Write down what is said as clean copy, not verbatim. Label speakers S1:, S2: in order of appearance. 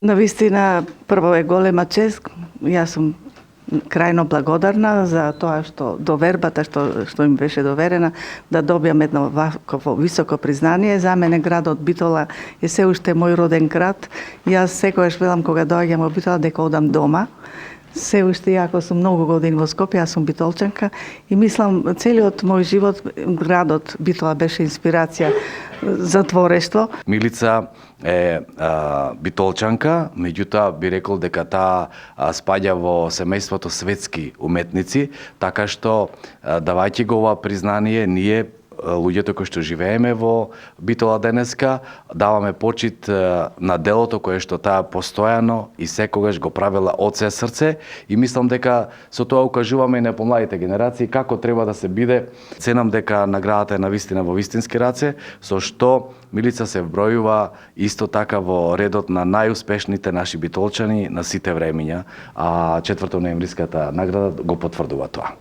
S1: Навистина, прво е голема чест. Јас сум крајно благодарна за тоа што довербата што им беше доверена да добиам едно вакво високо признание. За мене градот Битола е се уште мој роден град. Јас секогаш велам кога доаѓам во Битола дека одам дома. Се уште иако сум многу години во Скопје, јас сум битолчанка и мислам целиот мој живот градот Битола беше инспирација за творештво.
S2: Милица е битолчанка, меѓутоа би рекол дека таа спаѓа во семејството светски уметници, така што давајќи го ова признание, ние луѓето кои што живееме во Битола денеска, даваме почит на делото кое што таа постојано и секогаш го правела од се срце и мислам дека со тоа укажуваме и на помладите генерации како треба да се биде. Ценам дека наградата е навистина во вистински раце, со што Милица се вбројува исто така во редот на најуспешните наши битолчани на сите времиња, а 4 ноемвриската награда го потврдува тоа.